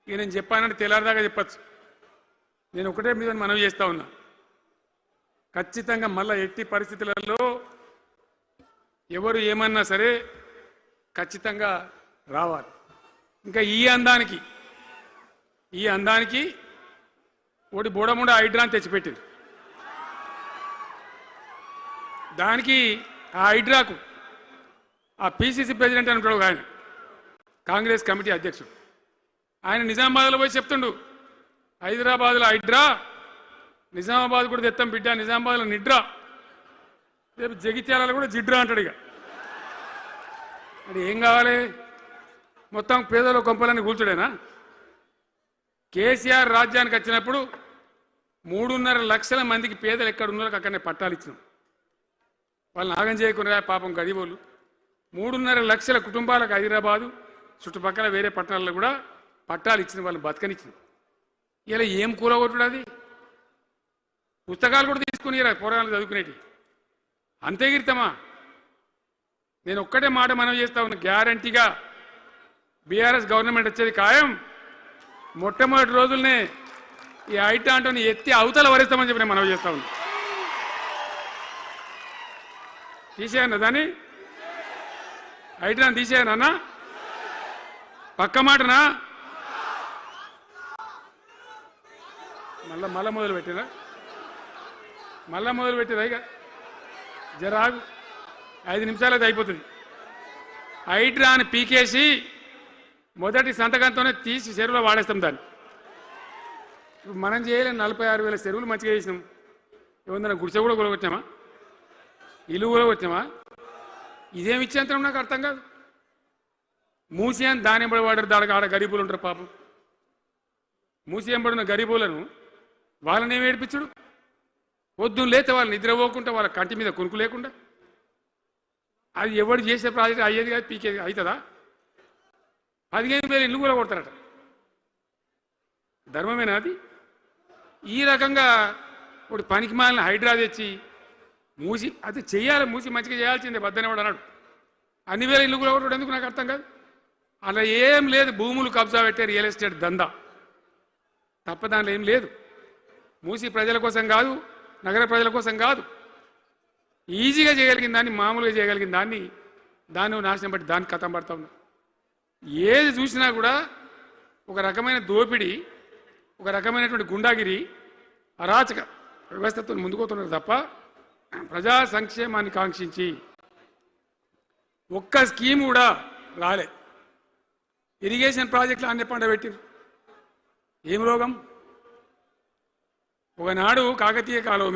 ఇక నేను చెప్పానంటే తెల్లారిదాకా చెప్పచ్చు. నేను ఒకటే మీద మనవి చేస్తా ఉన్నా, ఖచ్చితంగా మళ్ళా ఎట్టి పరిస్థితులలో ఎవరు ఏమన్నా సరే ఖచ్చితంగా రావాలి. ఇంకా ఈ అందానికి ఒకటి బోడముండ హైడ్రాని తెచ్చిపెట్టింది. దానికి ఆ హైడ్రాకు ఆ పిసిసి ప్రెసిడెంట్ అని ఉంటాడు ఆయన, కాంగ్రెస్ కమిటీ అధ్యక్షుడు, ఆయన నిజామాబాద్లో పోయి చెప్తుండు, హైదరాబాద్లో హైడ్రా, నిజామాబాద్ కూడా తెత్తాం బిడ్డ, నిజామాబాద్లో నిడ్రా, రేపు జగిత్యాలలో కూడా జిడ్రా అంటాడు. ఇక అంటే ఏం కావాలి? మొత్తం పేదల కొంపలన్నీ కూల్చుడేనా? కేసీఆర్ రాజ్యానికి వచ్చినప్పుడు 3.5 లక్షల మందికి పేదలు ఎక్కడ ఉన్నారో అక్కడనే పట్టాలు ఇచ్చినాం. వాళ్ళని ఆగం చేయకుండా పాపం గరీబోళ్ళు 3.5 లక్షల కుటుంబాలకు హైదరాబాదు చుట్టుపక్కల వేరే పట్టణాల్లో కూడా పట్టాలు ఇచ్చిన వాళ్ళని బతకనిచ్చిన. ఇలా ఏం కూలగొట్టుడు? అది పుస్తకాలు కూడా తీసుకుని పోరాటాలు చదువుకునేటి అంతే గిరితమా? నేను ఒక్కటే మాట మనవి చేస్తా ఉన్నా, గ్యారంటీగా బీఆర్ఎస్ గవర్నమెంట్ వచ్చేది ఖాయం. మొట్టమొదటి రోజులనే ఈ ఐటాంటోని ఎత్తి అవతల వరేస్తామని చెప్పి నేను మనవి చేస్తా ఉన్నా. తీసేయన్నా దాన్ని, ఐటాన్ని తీసేయనన్నా? పక్క మాటనా? మళ్ళా మొదలు పెట్టిరా ఇక జరాగు, 5 నిమిషాలు అది అయిపోతుంది. హైడ్రాని పీకేసి మొదటి సంతకంతోనే తీసి చెరువులో వాడేస్తాం దాన్ని. ఇప్పుడు మనం చేయలేని 46,000 చెరువులు మంచిగా చేసినాం. ఏమన్నా గుడిసె కూడా కొలగొచ్చామా? ఇల్లు కూడా వచ్చామా? ఇదేమి ఇచ్చేంతరం నాకు అర్థం కాదు. మూసి అని దాని ఎంబడి వాడారు, దానికి ఆడ గరీబులు ఉంటారు పాపం. మూసి ఎంబడిన గరీబులను వాళ్ళని ఏమి ఏడిపించడు? పొద్దున్న లేతే వాళ్ళు నిద్రపోకుండా, వాళ్ళ కంటి మీద కొనుక్కు లేకుండా, అది ఎవరు చేసే ప్రాజెక్ట్ అయ్యేది కాదు, పీకేది అవుతుందా? 15,000 ఇల్లు కూడా కొడతారట. ధర్మమేనా అది? ఈ రకంగా ఒకటి పనికి మాలిన హైడ్రా తెచ్చి మూసి అది చెయ్యాలి, మూసి మంచిగా చేయాల్సిందే బద్దనే వాడు అన్నాడు. అన్ని వేల ఇల్లు కూడా కొట్టడం ఎందుకు నాకు అర్థం కాదు. అలా ఏం లేదు, భూములు కబ్జా పెట్టే రియల్ ఎస్టేట్ దందా తప్ప దానిలో ఏం లేదు. మూసి ప్రజల కోసం కాదు, నగర ప్రజల కోసం కాదు, ఈజీగా చేయగలిగిన దాన్ని, మామూలుగా చేయగలిగిన దాన్ని నాశనం బట్టి దాన్ని కథం పడతా ఉన్నా. ఏది చూసినా కూడా ఒక రకమైన దోపిడీ, ఒక రకమైనటువంటి గుండాగిరి, అరాచక వ్యవస్థతో ముందుకోతున్నారు తప్ప ప్రజా సంక్షేమాన్ని కాంక్షించి ఒక్క స్కీమ్ కూడా రాలే. ఇరిగేషన్ ప్రాజెక్టులు అన్ని పండబెట్టిరు. ఏం రోగం? ఒకనాడు కాకతీయ కాలువ మీద